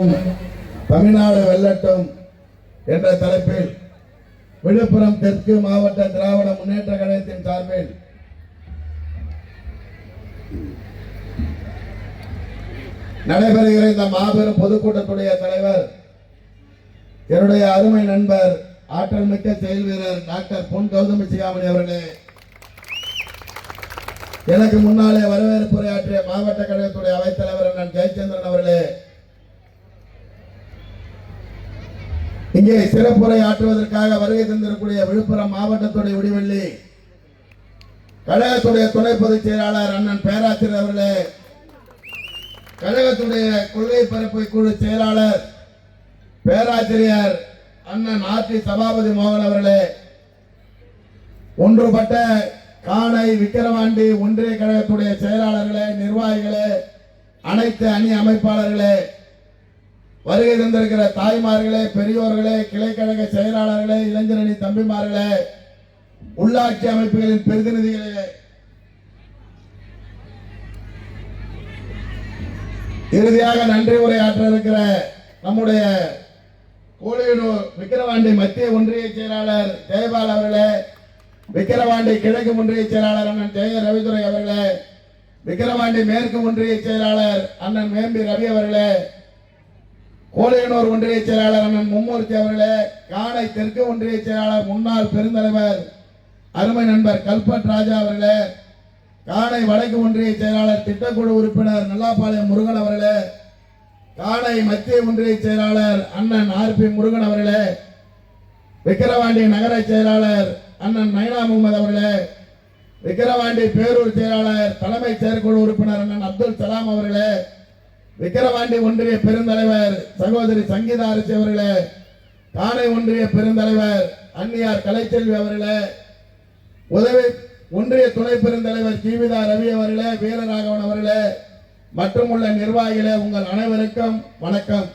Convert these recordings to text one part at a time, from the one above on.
தமிழ்நாடு வெல்லட்டும் என்ற தலைப்பில் விழுப்புரம் தெற்கு மாவட்ட திராவிட முன்னேற்ற கழகத்தின் சார்பில் நடைபெறுகிற இந்த மாபெரும் பொதுக்கூட்டத்துடைய தலைவர் என்னுடைய அருமை நண்பர் ஆற்றல் மிக்க செயல் வீரர் டாக்டர் பொன் கௌதமி சிகாமணி அவர்களே, எனக்கு முன்னாலே வரவேற்புரையாற்றிய மாவட்ட கழகத்துடைய அவைத்தலைவர் அண்ணன் ஜெயச்சந்திரன் அவர்களே, இங்கே சிறப்புரை ஆற்றுவதற்காக வருகை தந்திருக்கூடிய விழுப்புரம் மாவட்டத்துடைய விடிவெள்ளி கழகத்துடைய துணை பொதுச் செயலாளர் அண்ணன் பேராசிரியர் அவர்களே, கழகத்துடைய கொள்கை பரப்பு குழு செயலாளர் பேராசிரியர் அண்ணன் ஆர்டி சபாபதி மோகன் அவர்களே, ஒன்றுபட்ட காணை விக்கிரவாண்டி ஒன்றிய கழகத்துடைய செயலாளர்களே, நிர்வாகிகளே, அனைத்து அணி அமைப்பாளர்களே, வருகை தந்திருக்கிற தாய்மார்களே, பெரியோர்களே, கிளைக்கழக செயலாளர்களே, இளைஞரணி தம்பிமார்களே, உள்ளாட்சி அமைப்புகளின் பிரதிநிதிகளே, இறுதியாக நன்றி உரையாற்ற இருக்கிற நம்முடைய கோழியனூர் விக்கிரவாண்டி மத்திய ஒன்றிய செயலாளர் ஜெயபால் அவர்களே, விக்கிரவாண்டி கிழக்கு ஒன்றிய செயலாளர் அண்ணன் ஜெய ரவிதுரை அவர்களே, விக்கிரவாண்டி மேற்கு ஒன்றிய செயலாளர் அண்ணன் மேம்பி ரவி அவர்களே, கோழியனூர் ஒன்றிய செயலாளர் அண்ணன் மும்மூர்த்தி அவர்களே, காணை தெற்கு ஒன்றிய செயலாளர் முன்னாள் பெருந்தலைவர் அருமை நண்பர் கல்பட் ராஜா அவர்களே, காணை வடக்கு ஒன்றிய செயலாளர் திட்டக்குழு உறுப்பினர் நல்லாபாளையம் முருகன் அவர்களே, காணை மத்திய ஒன்றிய செயலாளர் அண்ணன் ஆர்பி முருகன் அவர்களே, விக்கிரவாண்டி நகர செயலாளர் அண்ணன் நைனா முகமது அவர்களே, விக்கிரவாண்டி பேரூர் செயலாளர் தலைமை செயற்குழு உறுப்பினர் அண்ணன் அப்துல் சலாம் அவர்களே, விக்கிரவாண்டி ஒன்றிய பெருந்தலைவர் சகோதரி சங்கீதா அரசி அவர்களே, காணை ஒன்றிய பெருந்தலைவர் அன்னியார் கலைச்செல்வி அவர்களே, உதவி ஒன்றிய துணை பெருந்தலைவர் ஜீவிதா ரவி அவர்களே, வீரராகவன் அவர்களே, மற்றும் உள்ள நிர்வாகிகளே, உங்கள் அனைவருக்கும் வணக்கம்.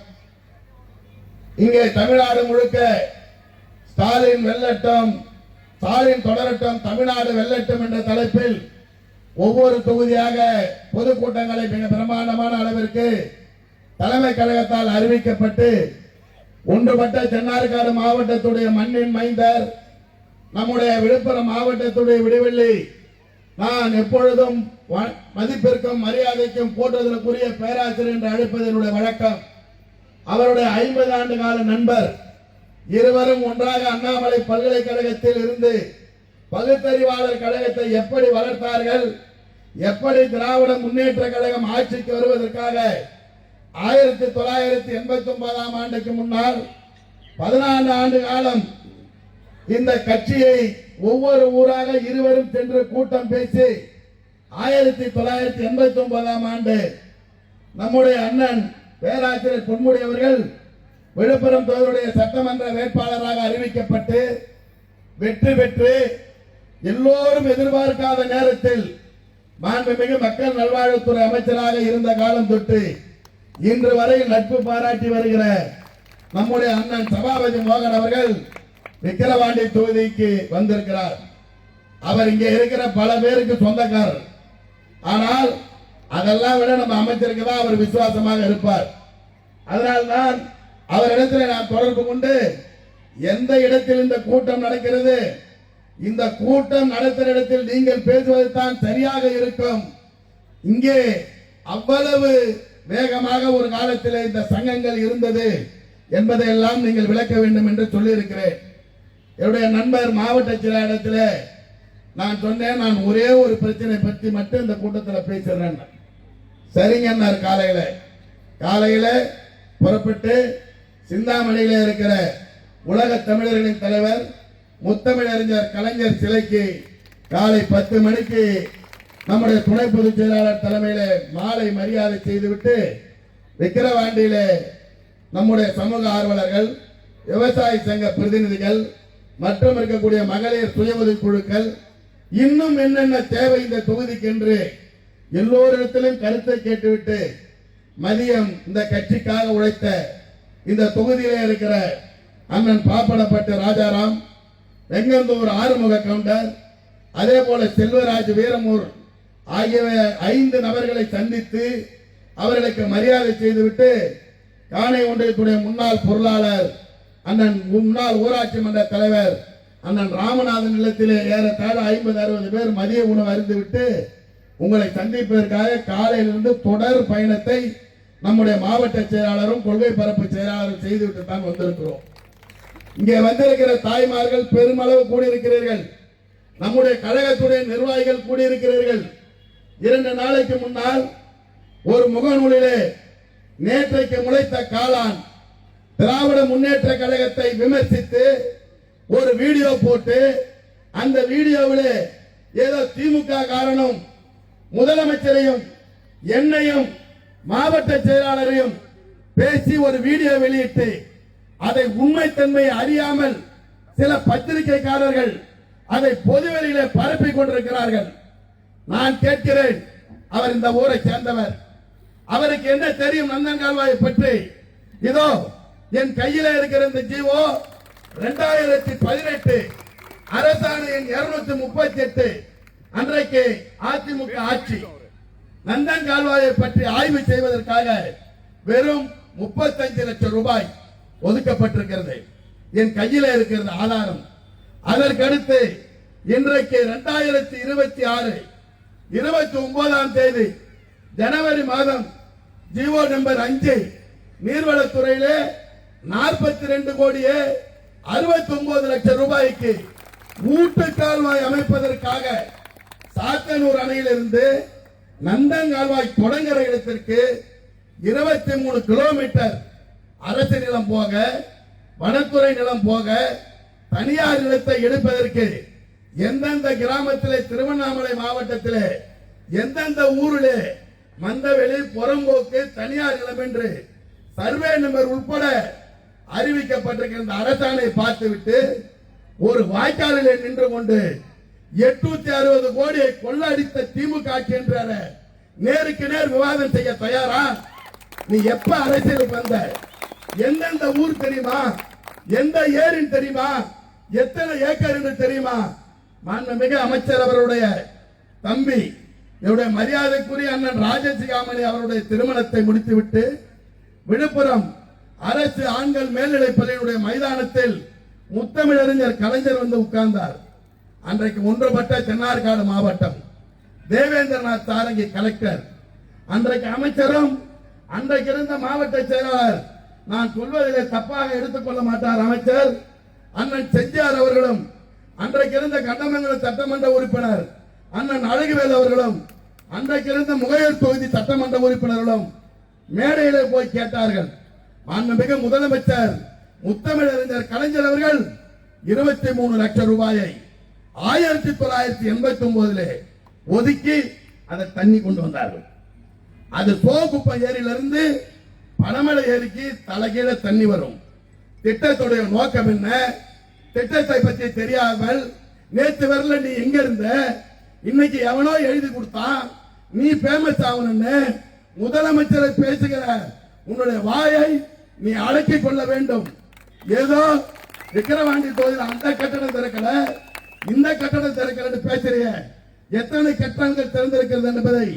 இங்கே தமிழ்நாடு முழுக்க ஸ்டாலின் வெல்லட்டும், ஸ்டாலின் தொடரட்டும், தமிழ்நாடு வெல்லட்டும் என்ற தலைப்பில் ஒவ்வொரு தொகுதியாக பொதுக்கூட்டங்களை மிக பிரமாண்டமான அளவிற்கு தலைமை கழகத்தால் அறிவிக்கப்பட்டு ஒன்றுபட்ட தென்னார்காடு மாவட்டத்துடைய மண்ணின் மைந்தர் நம்முடைய விழுப்புரம் மாவட்டத்துடைய விடிவெள்ளி, நான் எப்பொழுதும் மதிப்பிற்கும் மரியாதைக்கும் போற்றுவதற்குரிய பேராசிரியர் என்று அழைப்பது என்னுடைய வழக்கம். அவருடைய 50 ஆண்டு கால நண்பர், இருவரும் ஒன்றாக அண்ணாமலை பல்கலைக்கழகத்தில் இருந்து பகுத்தறிவாளர் கழகத்தை எப்படி வளர்த்தார்கள், எப்படி திராவிட முன்னேற்ற கழகம் ஆட்சிக்கு வருவதற்காக 1989 ஆண்டுக்கு முன்னால் 14 ஆண்டு காலம் இந்த கட்சியை ஒவ்வொரு ஊராக இருவரும் சென்று கூட்டம் பேசி 1989 ஆண்டு நம்முடைய அண்ணன் பேராசிரியர் பொன்முடி அவர்கள் விழுப்புரம் தொகுதியுடைய சட்டமன்ற வேட்பாளராக அறிவிக்கப்பட்டு வெற்றி பெற்று எல்லோரும் எதிர்பார்க்காத நேரத்தில் மாண்புமிகு மக்கள் நல்வாழ்வுத்துறை அமைச்சராக இருந்த காலம் தொட்டு இன்று வரை நட்பு பாராட்டி வருகிற நம்முடைய அண்ணன் சபாபதி மோகன் அவர்கள் விக்கிரவாண்டி தொகுதிக்கு வந்திருக்கிறார். அவர் இங்கே இருக்கிற பல பேருக்கு சொந்தக்காரர். ஆனால் அதெல்லாம் விட நம்ம அமைச்சருக்கு தான் அவர் விசுவாசமாக இருப்பார். அதனால்தான் அவரிடத்தில் நான் தொடர்பு கொண்டு எந்த இடத்தில் இந்த கூட்டம் நடக்கிறது, இந்த கூட்டம் நடத்துகிற இடத்தில் நீங்கள் பேசுவது தான் சரியாக இருக்கும், இங்கே அவ்வளவு வேகமாக ஒரு காலத்தில் இந்த சங்கங்கள் இருந்தது என்பதை எல்லாம் நீங்கள் விளக்க வேண்டும் என்று சொல்லி இருக்கிறேன். என்னுடைய நண்பர் மாவட்ட செயலாளத்தில் நான் சொன்னேன், நான் ஒரே ஒரு பிரச்சனை பற்றி மட்டும் இந்த கூட்டத்தில் பேசுறேன். சரிங்க, காலையில புறப்பட்டு சிந்தாமணியில இருக்கிற உலக தமிழர்களின் தலைவர் முத்தமிழறிஞர் கலைஞர் சிலைக்கு காலை 10 மணிக்கு நம்முடைய துணை பொதுச் செயலாளர் தலைமையில மாலை மரியாதை செய்துவிட்டு விக்கிரவாண்டியில நம்முடைய சமூக ஆர்வலர்கள், விவசாய சங்க பிரதிநிதிகள் மற்றும் இருக்கக்கூடிய மகளிர் சுய உதவி குழுக்கள், இன்னும் என்னென்ன தேவை இந்த தொகுதிக்கு என்று எல்லோரிடத்திலும் கருத்தை கேட்டுவிட்டு மதியம் இந்த கட்சிக்காக உழைத்த இந்த தொகுதியிலே இருக்கிற அண்ணன் பாப்படப்பட்டு ராஜாராம், வெங்கந்தூர் ஆறுமுக கவுண்டர், அதே போல செல்வராஜ் வீரமூர் ஆகிய 5 நபர்களை சந்தித்து அவர்களுக்கு மரியாதை செய்துவிட்டு காணை ஒன்றியத்துடைய முன்னாள் பொருளாளர் அண்ணன் முன்னாள் ஊராட்சி மன்ற தலைவர் அண்ணன் ராமநாதன் இல்லத்திலே ஏறத்தாழ 50-60 பேர் மதிய உணவு அருந்துவிட்டு உங்களை சந்திப்பதற்காக காலையிலிருந்து தொடர் பயணத்தை நம்முடைய மாவட்ட செயலாளரும் கொள்கை பரப்பு செயலாளரும் செய்துவிட்டு தான் வந்திருக்கிறோம். இங்கே வந்திருக்கிற தாய்மார்கள் பெருமளவு கூடியிருக்கிறீர்கள். நம்முடைய கழகத்துடைய நிர்வாகிகள் கூடியிருக்கிறீர்கள். 2 நாளைக்கு முன்னால் ஒரு முகநூலிலே நேற்றைக்கு முளைத்த காளான் திராவிட முன்னேற்ற கழகத்தை விமர்சித்து ஒரு வீடியோ போட்டு அந்த வீடியோவில் ஏதோ திமுக காரணம் முதலமைச்சரையும் என்னையும் மாவட்ட செயலாளரையும் பேசி ஒரு வீடியோ வெளியிட்டு அதை உண்மைத்தன்மையை அறியாமல் சில பத்திரிகைக்காரர்கள் அதை பொதுவெளியிலே பரப்பிக் கொண்டிருக்கிறார்கள். நான் கேட்கிறேன், அவர் இந்த ஊரை சேர்ந்தவர், அவருக்கு என்ன தெரியும் நந்தன்கால்வாயை பற்றி? இதோ என் கையில இருக்கிற இந்த ஜீவோ 2018 அரசாணை எண் 238 அன்றைக்கு அதிமுக ஆட்சி நந்தன் கால்வாயை பற்றி ஆய்வு செய்வதற்காக வெறும் 35 லட்சம் ரூபாய் ஒதுக்கப்பட்டிருக்கிறது. என் கையில இருக்கிறது ஆதாரம். அதற்கடுத்து இன்றைக்கு 2026 29ஆம் தேதி ஜனவரி மாதம் ஜிஓ நம்பர் 5 நீர்வளத்துறையிலே 42 கோடியே 69 லட்சம் ரூபாய்க்கு ஊட்டு கால்வாய் அமைப்பதற்காக சாத்தனூர் அணையிலிருந்து நந்தன் கால்வாய் தொடங்குகிற இடத்திற்கு 23 கிலோமீட்டர் அரசு நிலம் போக வனத்துறை நிலம் போக தனியார் நிலத்தை எடுப்பதற்கு எந்தெந்த கிராமத்திலே திருவண்ணாமலை மாவட்டத்திலே எந்தெந்த ஊரிலே மந்தவெளி புறம்போக்கு தனியார் நிலம் என்று சர்வே நம்பர் உட்பட அறிவிக்கப்பட்டிருக்கிற அரசாணை பார்த்துவிட்டு ஒரு வாய்க்காலிலே நின்று கொண்டு 860 கோடியை கொள்ளடித்த திமுக ஆட்சி என்றார நேருக்கு நேர் விவாதம் செய்ய தயாரா? நீ எப்ப அரசியலுக்கு வந்த? எந்தெந்த ஊர் தெரியுமா? எந்த ஏரின் தெரியுமா? எத்தனை ஏக்கர் என்று தெரியுமா? மாண்புமிகு அமைச்சர் அவருடைய தம்பி என்னுடைய மரியாதைக்குரிய அண்ணன் ராஜசிகாமணி அவருடைய திருமணத்தை முடித்துவிட்டு விழுப்புரம் அரசு ஆண்கள் மேல்நிலைப் பள்ளியினுடைய மைதானத்தில் முத்தமிழறிஞர் கலைஞர் வந்து உட்கார்ந்தார். அன்றைக்கு ஒன்றுபட்ட தென்னார்காடு மாவட்டம் தேவேந்திரநாத் சாரங்கி கலெக்டர், அன்றைக்கு அமைச்சரும் அன்றைக்கு இருந்த மாவட்ட செயலாளர், நான் சொல்வதிலே தப்பாக எடுத்துக்கொள்ள மாட்டார் அமைச்சர் அண்ணன் செஞ்சார் அவர்களும், அன்றைக்கு இருந்த கண்டமங்கலம் சட்டமன்ற உறுப்பினர் அண்ணன் அழகுவேல் அவர்களும், அன்றைக்கு இருந்த முகையூர் தொகுதி சட்டமன்ற உறுப்பினர்களும் மேடையிலே போய் கேட்டார்கள். மாண்புமிகு முதலமைச்சர் முத்தமிழறிஞர் கலைஞர் அவர்கள் 23 லட்சம் ரூபாயை 1989 ஒதுக்கி அதை தண்ணி கொண்டு வந்தார்கள். அது சோகுப்பம் ஏரியிலிருந்து பனமலை ஏரிக்கு தலைகீழ தண்ணி வரும். திட்டத்துடைய நோக்கம் என்ன? திட்டத்தை பற்றி தெரியாமல் நேற்று வரல நீ எங்க இருந்த, இன்னைக்கு எவனோ எழுதி கொடுத்தான், நீ பேமஸ் ஆகணும்னு முதலமைச்சரை பேசுகிற உன்னுடைய வாயை நீ அடக்கிக் கொள்ள வேண்டும். ஏதோ விக்கிரவாண்டி தொகுதியில் அந்த கட்டணம் திறக்கல இந்த கட்டணம் திறக்கல பேசுறிய, எத்தனை கட்டணங்கள் திறந்திருக்கிறது என்பதை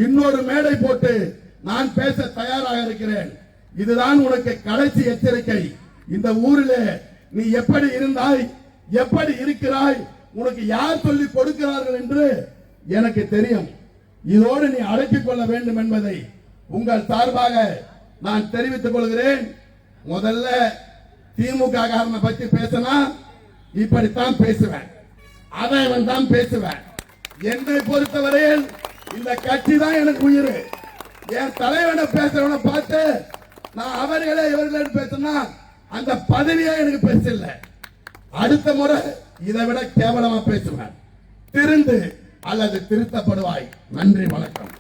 இன்னொரு மேடை போட்டு நான் பேச தயாராக இருக்கிறேன். இதுதான் உனக்கு கடைசி எச்சரிக்கை. இந்த ஊரிலே நீ எப்படி இருந்தாய், எப்படி இருக்கிறாய், உனக்கு யார் சொல்லி கொடுக்கிறார்கள் என்று எனக்கு தெரியும். இதோடு நீ அடக்கிக் கொள்ள வேண்டும் என்பதை உங்கள் சார்பாக நான் தெரிவித்துக் கொள்கிறேன். முதல்ல திமுக காரனை பற்றி பேசினா இப்படித்தான் பேசுவேன், அவன் தான் பேசுவேன். என்னை பொறுத்தவரையில் இந்த கட்சி தான் எனக்கு உயிர். என் தலைவனை பேசுறவனை பார்த்து நான் அவர்களே இவர்களே பேசினா அந்த பதவியே எனக்கு பேசல. அடுத்த முறை இதை விட கேவலமா பேசுவேன். திருந்து அல்லது திருத்தப்படுவாய். நன்றி, வணக்கம்.